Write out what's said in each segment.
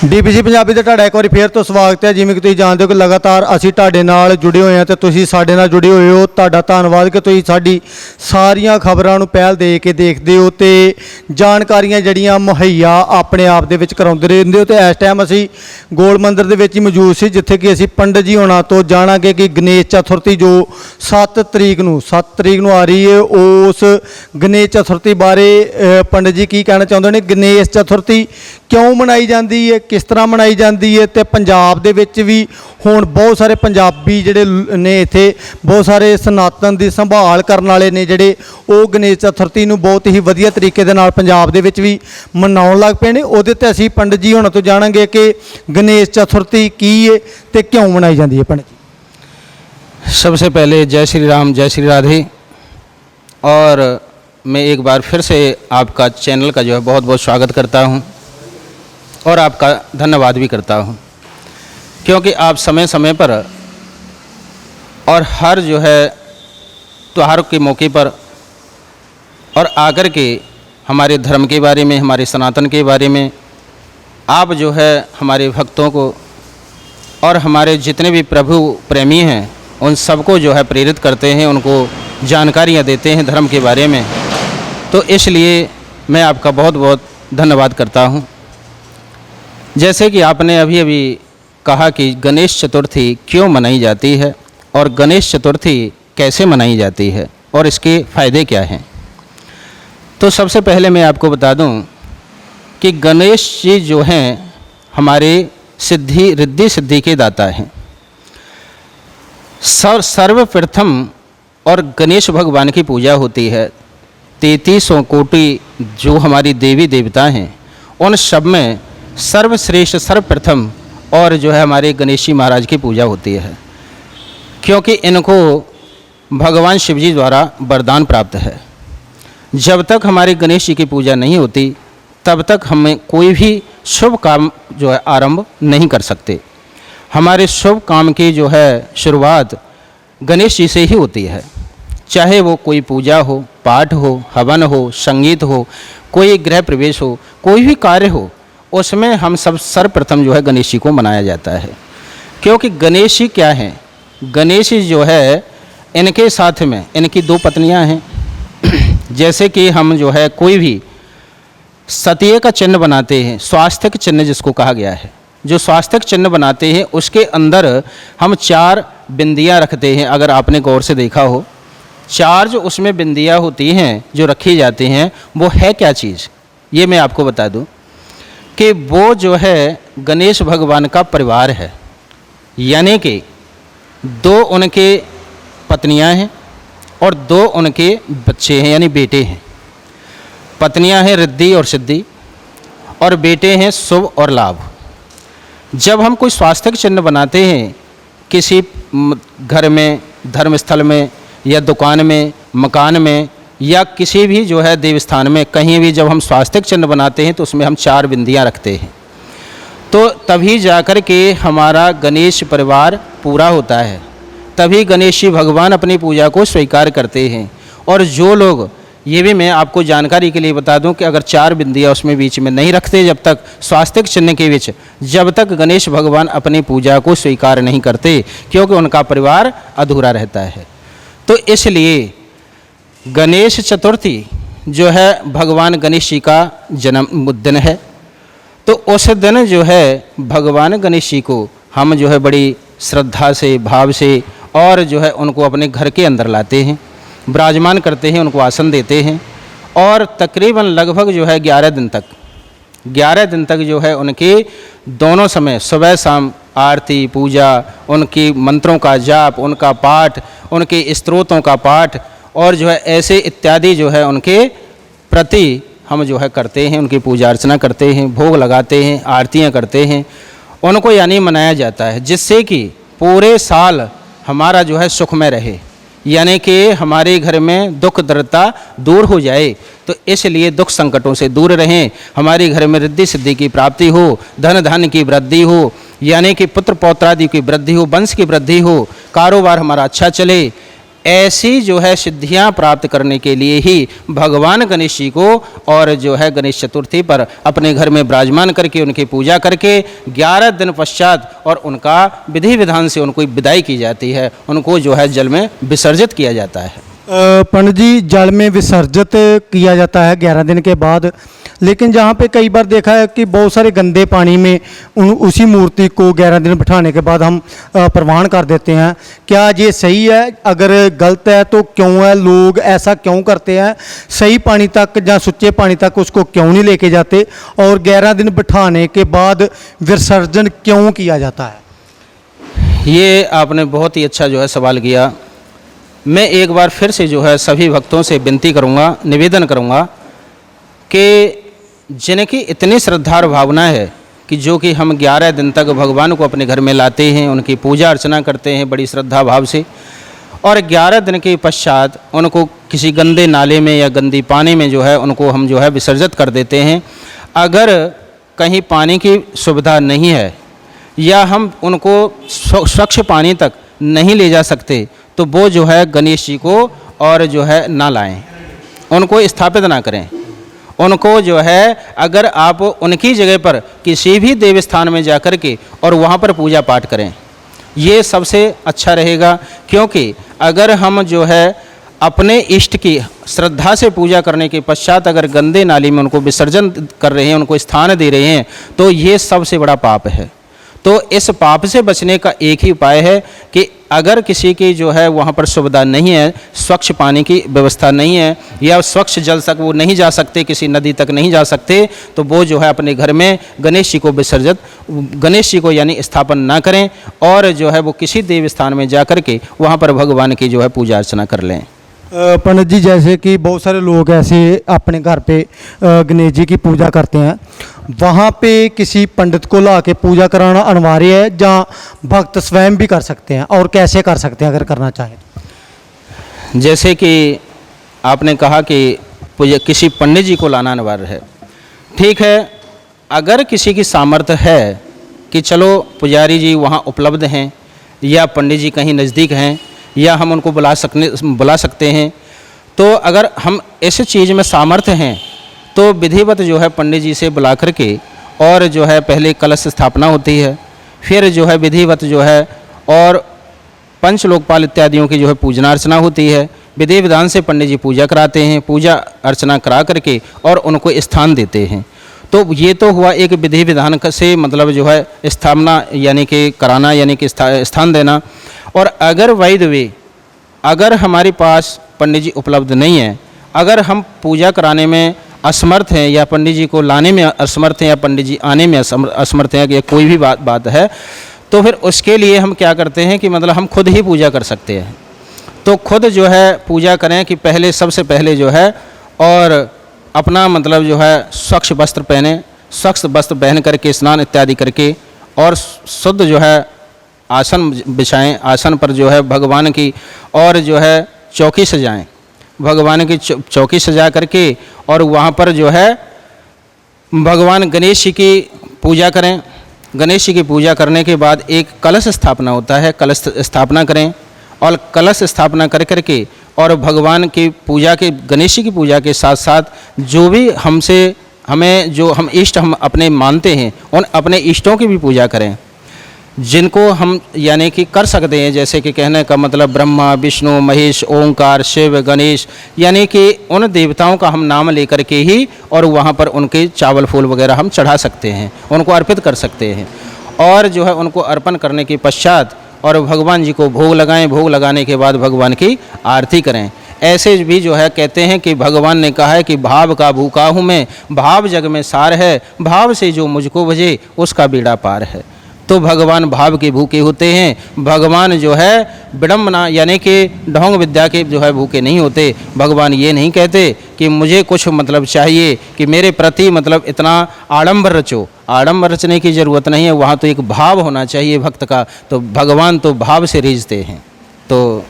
DPC Punjabi ਤੇ ਤੁਹਾਡਾ ਇੱਕ ਵਾਰੀ ਫੇਰ ਤੋਂ ਸਵਾਗਤ ਹੈ। ਜਿਵੇਂ ਕਿ ਤੁਸੀਂ ਜਾਣਦੇ ਹੋ ਕਿ ਲਗਾਤਾਰ ਅਸੀਂ ਤੁਹਾਡੇ ਨਾਲ ਜੁੜੇ ਹੋਏ ਹਾਂ ਤੇ ਤੁਸੀਂ ਸਾਡੇ ਨਾਲ ਜੁੜੇ ਹੋਏ ਹੋ। ਤੁਹਾਡਾ ਧੰਨਵਾਦ ਕਿ ਤੁਸੀਂ ਸਾਡੀ ਸਾਰੀਆਂ ਖਬਰਾਂ ਨੂੰ ਪਹਿਲ ਦੇ ਕੇ ਦੇਖਦੇ ਹੋ ਤੇ ਜਾਣਕਾਰੀਆਂ ਜਿਹੜੀਆਂ ਮੁਹੱਈਆ ਆਪਣੇ ਆਪ ਦੇ ਵਿੱਚ ਕਰਾਉਂਦੇ ਰਹਿੰਦੇ ਹੋ। ਤੇ ਇਸ ਟਾਈਮ ਅਸੀਂ ਗੋਲ ਮੰਦਿਰ ਦੇ ਵਿੱਚ ਹੀ ਮੌਜੂਦ ਸੀ, ਜਿੱਥੇ ਕਿ ਅਸੀਂ ਪੰਡਤ ਜੀ ਹੋਣਾ ਤੋਂ ਜਾਣਾਂਗੇ ਕਿ ਗਣੇਸ਼ ਚਤੁਰਥੀ ਜੋ 7 ਤਰੀਕ ਨੂੰ ਆ ਰਹੀ ਹੈ, ਉਸ ਗਣੇਸ਼ ਚਤੁਰਥੀ ਬਾਰੇ ਪੰਡਤ ਜੀ ਕੀ ਕਹਿਣਾ ਚਾਹੁੰਦੇ ਨੇ। ਗਣੇਸ਼ ਚਤੁਰਥੀ ਕਿਉਂ ਮਨਾਈ ਜਾਂਦੀ ਹੈ, किस तरह मनाई जाती है, तो पंजाब दे विच भी हुण बहुत सारे पंजाबी जिहड़े ने इत्थे बहुत सारे सनातन की संभाल करने वाले ने जिहड़े वो गणेश चतुर्थी नूं बहुत ही वधिया तरीके दे नाल पंजाब दे विच भी मनाउण लग पे ने। उहदे ते असीं पंडित जी हुणां तों जाणांगे कि गणेश चतुर्थी की है ते क्यों मनाई जाती है। पंडित जी, सबसे पहले जय श्री राम, जय श्री राधे। और मैं एक बार फिर से आपका चैनल का जो है बहुत बहुत स्वागत करता हूँ और आपका धन्यवाद भी करता हूँ, क्योंकि आप समय समय पर और हर जो है त्योहार के मौके पर और आकर के हमारे धर्म के बारे में, हमारे सनातन के बारे में आप जो है हमारे भक्तों को और हमारे जितने भी प्रभु प्रेमी हैं उन सबको जो है प्रेरित करते हैं, उनको जानकारियाँ देते हैं धर्म के बारे में। तो इसलिए मैं आपका बहुत बहुत धन्यवाद करता हूँ। जैसे कि आपने अभी अभी कहा कि गणेश चतुर्थी क्यों मनाई जाती है और गणेश चतुर्थी कैसे मनाई जाती है और इसके फ़ायदे क्या हैं, तो सबसे पहले मैं आपको बता दूं कि गणेश जी जो हैं हमारे रिद्धि सिद्धि के दाता हैं। सर्वप्रथम और गणेश भगवान की पूजा होती है 3300 कोटि जो हमारी देवी देवता हैं उन सब में सर्वश्रेष्ठ सर्वप्रथम और जो है हमारे गणेश जी महाराज की पूजा होती है, क्योंकि इनको भगवान शिव जी द्वारा वरदान प्राप्त है। जब तक हमारे गणेश जी की पूजा नहीं होती तब तक हमें कोई भी शुभ काम जो है आरंभ नहीं कर सकते। हमारे शुभ काम की जो है शुरुआत गणेश जी से ही होती है, चाहे वो कोई पूजा हो, पाठ हो, हवन हो, संगीत हो, कोई गृह प्रवेश हो, कोई भी कार्य हो, उसमें हम सब सर्वप्रथम जो है गणेश जी को मनाया जाता है। क्योंकि गणेश जी क्या हैं, गणेश जी जो है इनके साथ में इनकी 2 पत्नियां हैं। जैसे कि हम जो है कोई भी सतिये का चिन्ह बनाते हैं, स्वास्तिक चिन्ह जिसको कहा गया है, जो स्वास्तिक चिन्ह बनाते हैं उसके अंदर हम 4 बिंदियां रखते हैं। अगर आपने गौर से देखा हो 4 जो उसमें बिंदियां होती हैं जो रखी जाती हैं वो है क्या चीज़, ये मैं आपको बता दूं कि वो जो है गणेश भगवान का परिवार है। यानी कि 2 उनके पत्नियां हैं और 2 उनके बच्चे हैं, यानी बेटे हैं। पत्नियां हैं रिद्धि और सिद्धि और बेटे हैं शुभ और लाभ। जब हम कोई स्वास्तिक चिन्ह बनाते हैं किसी घर में, धर्मस्थल में या दुकान में, मकान में या किसी भी जो है देव स्थान में, कहीं भी जब हम स्वास्तिक चिन्ह बनाते हैं तो उसमें हम 4 बिंदियां रखते हैं, तो तभी जाकर के हमारा गणेश परिवार पूरा होता है, तभी गणेश जी भगवान अपनी पूजा को स्वीकार करते हैं। और जो लोग, ये भी मैं आपको जानकारी के लिए बता दूं कि अगर 4 बिंदियां उसमें बीच में नहीं रखते, जब तक स्वास्तिक चिन्ह के बीच, जब तक गणेश भगवान अपनी पूजा को स्वीकार नहीं करते, क्योंकि उनका परिवार अधूरा रहता है। तो इसलिए गणेश चतुर्थी जो है भगवान गणेश जी का जन्म दिन है। तो उस दिन जो है भगवान गणेश जी को हम जो है बड़ी श्रद्धा से, भाव से और जो है उनको अपने घर के अंदर लाते हैं, विराजमान करते हैं, उनको आसन देते हैं और तकरीबन लगभग जो है 11 दिन तक जो है उनके दोनों समय सुबह शाम आरती, पूजा, उनकी मंत्रों का जाप, उनका पाठ, उनके स्तोत्रों का पाठ और जो है ऐसे इत्यादि जो है उनके प्रति हम जो है करते हैं, उनकी पूजा अर्चना करते हैं, भोग लगाते हैं, आरतियां करते हैं, उनको यानी मनाया जाता है, जिससे कि पूरे साल हमारा जो है सुखमय रहे, यानी कि हमारे घर में दुख दरिद्रता दूर हो जाए। तो इसलिए दुख संकटों से दूर रहें, हमारे घर में रिद्धि सिद्धि की प्राप्ति हो, धन धन की वृद्धि हो, यानी कि पुत्र पौत्रादि की वृद्धि हो, वंश की वृद्धि हो, कारोबार हमारा अच्छा चले, ऐसी जो है सिद्धियां प्राप्त करने के लिए ही भगवान गणेश जी को और जो है गणेश चतुर्थी पर अपने घर में विराजमान करके उनकी पूजा करके 11 दिन पश्चात और उनका विधि विधान से उनको विदाई की जाती है, उनको जो है जल में विसर्जित किया जाता है। पंडित जी, जल में विसर्जित किया जाता है 11 दिन के बाद, लेकिन जहाँ पे कई बार देखा है कि बहुत सारे गंदे पानी में उसी मूर्ति को 11 दिन बिठाने के बाद हम प्रवान कर देते हैं। क्या ये सही है? अगर गलत है तो क्यों है? लोग ऐसा क्यों करते हैं? सही पानी तक या सुच्चे पानी तक उसको क्यों नहीं लेके जाते और 11 दिन बिठाने के बाद विसर्जन क्यों किया जाता है? ये आपने बहुत ही अच्छा जो है सवाल किया। मैं एक बार फिर से जो है सभी भक्तों से विनती करूँगा, निवेदन करूँगा कि जिनकी इतनी श्रद्धा और भावना है कि जो कि हम 11 दिन तक भगवान को अपने घर में लाते हैं, उनकी पूजा अर्चना करते हैं बड़ी श्रद्धा भाव से, और 11 दिन के पश्चात उनको किसी गंदे नाले में या गंदी पानी में जो है उनको हम जो है विसर्जित कर देते हैं। अगर कहीं पानी की सुविधा नहीं है या हम उनको स्वच्छ पानी तक नहीं ले जा सकते तो वो जो है गणेश जी को और जो है ना लाएं, उनको स्थापित ना करें। उनको जो है अगर आप उनकी जगह पर किसी भी देव स्थान में जा कर के और वहाँ पर पूजा पाठ करें, ये सबसे अच्छा रहेगा। क्योंकि अगर हम जो है अपने इष्ट की श्रद्धा से पूजा करने के पश्चात अगर गंदे नाली में उनको विसर्जन कर रहे हैं, उनको स्थान दे रहे हैं, तो ये सबसे बड़ा पाप है। तो इस पाप से बचने का एक ही उपाय है कि अगर किसी की जो है वहाँ पर सुविधा नहीं है, स्वच्छ पानी की व्यवस्था नहीं है या स्वच्छ जल तक वो नहीं जा सकते, किसी नदी तक नहीं जा सकते, तो वो जो है अपने घर में गणेश जी को विसर्जित, गणेश जी को यानी स्थापन ना करें और जो है वो किसी देव स्थान में जा कर के वहाँ पर भगवान की जो है पूजा अर्चना कर लें। पंडित जी, जैसे कि बहुत सारे लोग ऐसे अपने घर पे गणेश जी की पूजा करते हैं, वहाँ पे किसी पंडित को ला के पूजा कराना अनिवार्य है या भक्त स्वयं भी कर सकते हैं, और कैसे कर सकते हैं अगर करना चाहें तो? जैसे कि आपने कहा कि किसी पंडित जी को लाना अनिवार्य है, ठीक है। अगर किसी की सामर्थ्य है कि चलो पुजारी जी वहाँ उपलब्ध हैं या पंडित जी कहीं नज़दीक हैं या हम उनको बुला सकते हैं, तो अगर हम इस चीज़ में सामर्थ्य हैं तो विधिवत जो है पंडित जी से बुला करके और जो है पहले कलश स्थापना होती है, फिर जो है विधिवत जो है और पंच लोकपाल इत्यादियों की जो है पूजना अर्चना होती है। विधि विधान से पंडित जी पूजा कराते हैं, पूजा अर्चना करा करके और उनको स्थान देते हैं। तो ये तो हुआ एक विधि विधान से मतलब जो है स्थापना यानी कि कराना यानी कि स्थान देना। और अगर वैध वे अगर हमारे पास पंडित जी उपलब्ध नहीं है, अगर हम पूजा कराने में असमर्थ हैं या पंडित जी को लाने में असमर्थ हैं या पंडित जी आने में असमर्थ हैं, कि कोई भी बात है, तो फिर उसके लिए हम क्या करते हैं कि मतलब हम खुद ही पूजा कर सकते हैं। तो खुद जो है पूजा करें कि पहले सबसे पहले जो है और अपना मतलब जो है स्वच्छ वस्त्र पहने, स्वच्छ वस्त्र पहन करके स्नान इत्यादि करके और शुद्ध जो है आसन बिछाएं, आसन पर जो है भगवान की और जो है चौकी सजाएं, भगवान की चौकी सजा करके और वहाँ पर जो है भगवान गणेश जी की पूजा करें। गणेश जी की पूजा करने के बाद एक कलश स्थापना होता है, कलश स्थापना करें और कलश स्थापना कर करके और भगवान की पूजा के गणेश जी की पूजा के साथ साथ जो भी हमें जो हम इष्ट हम अपने मानते हैं उन अपने इष्टों की भी पूजा करें, जिनको हम यानी कि कर सकते हैं। जैसे कि कहने का मतलब ब्रह्मा विष्णु महेश ओंकार शिव गणेश, यानी कि उन देवताओं का हम नाम लेकर के ही और वहाँ पर उनके चावल फूल वगैरह हम चढ़ा सकते हैं, उनको अर्पित कर सकते हैं। और जो है उनको अर्पण करने के पश्चात और भगवान जी को भोग लगाएं, भोग लगाने के बाद भगवान की आरती करें। ऐसे भी जो है कहते हैं कि भगवान ने कहा है कि भाव का भूखा हूँ मैं, भाव जग में सार है, भाव से जो मुझको भजे उसका बेड़ा पार है। तो भगवान भाव के भूखे होते हैं। भगवान जो है विडम्बना यानी कि ढोंग विद्या के जो है भूखे नहीं होते। भगवान ये नहीं कहते कि मुझे कुछ मतलब चाहिए कि मेरे प्रति मतलब इतना आडंबर रचो, आडंबर रचने की ज़रूरत नहीं है, वहाँ तो एक भाव होना चाहिए भक्त का। तो भगवान तो भाव से रीझते हैं। तो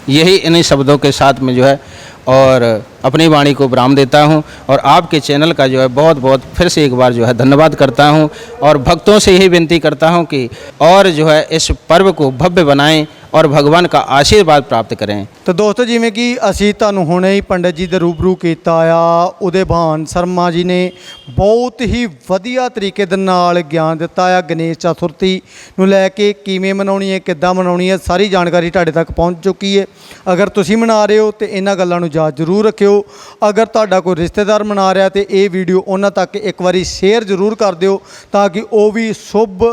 यही इन्हीं शब्दों के साथ में जो है और अपनी वाणी को विराम देता हूं और आपके चैनल का जो है बहुत बहुत फिर से एक बार जो है धन्यवाद करता हूं और भक्तों से यही विनती करता हूं कि और जो है इस पर्व को भव्य बनाएं और भगवान का आशीर्वाद प्राप्त करें। ਤਾਂ ਦੋਸਤੋ ਜਿਵੇਂ ਕਿ ਅਸੀਂ ਤੁਹਾਨੂੰ ਹੁਣੇ ਹੀ ਪੰਡਤ ਜੀ ਦੇ ਰੂਬਰੂ ਕੀਤਾ ਆ, ਉਹਦੇ ਭਾਨ ਸ਼ਰਮਾ ਜੀ ਨੇ ਬਹੁਤ ਹੀ ਵਧੀਆ ਤਰੀਕੇ ਦੇ ਨਾਲ ਗਿਆਨ ਦਿੱਤਾ ਆ ਗਣੇਸ਼ ਚਤੁਰਥੀ ਨੂੰ ਲੈ ਕੇ, ਕਿਵੇਂ ਮਨਾਉਣੀ ਹੈ, ਕਿੱਦਾਂ ਮਨਾਉਣੀ ਹੈ, ਸਾਰੀ ਜਾਣਕਾਰੀ ਤੁਹਾਡੇ ਤੱਕ ਪਹੁੰਚ ਚੁੱਕੀ ਹੈ। ਅਗਰ ਤੁਸੀਂ ਮਨਾ ਰਹੇ ਹੋ ਤੇ ਇਹਨਾਂ ਗੱਲਾਂ ਨੂੰ ਯਾਦ ਜ਼ਰੂਰ ਰੱਖਿਓ। ਅਗਰ ਤੁਹਾਡਾ ਕੋਈ ਰਿਸ਼ਤੇਦਾਰ ਮਨਾ ਰਿਹਾ ਤੇ ਇਹ ਵੀਡੀਓ ਉਹਨਾਂ ਤੱਕ ਇੱਕ ਵਾਰੀ ਸ਼ੇਅਰ ਜ਼ਰੂਰ ਕਰ ਦਿਓ, ਤਾਂ ਕਿ ਉਹ ਵੀ ਸ਼ੁਭ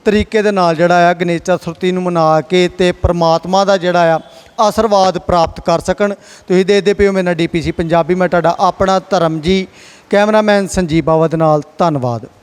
ਤਰੀਕੇ ਦੇ ਨਾਲ ਜਿਹੜਾ ਆ ਗਣੇਸ਼ ਚਤੁਰਥੀ ਨੂੰ ਮਨਾ ਕੇ ਤੇ ਪ੍ਰਮਾਤਮਾ ਦਾ ਜਿਹੜਾ ਆ ਆਸ਼ੀਰਵਾਦ ਪ੍ਰਾਪਤ ਕਰ ਸਕਣ। ਤੁਸੀਂ ਦੇਖਦੇ ਪਏ ਹੋ ਮੇਰੇ ਨਾਲ DPC ਪੰਜਾਬੀ, ਮੈਂ ਤੁਹਾਡਾ ਆਪਣਾ ਧਰਮ ਜੀ, ਕੈਮਰਾਮੈਨ ਸੰਜੀਵ ਬਾਵਾ ਦੇ ਨਾਲ। ਧੰਨਵਾਦ।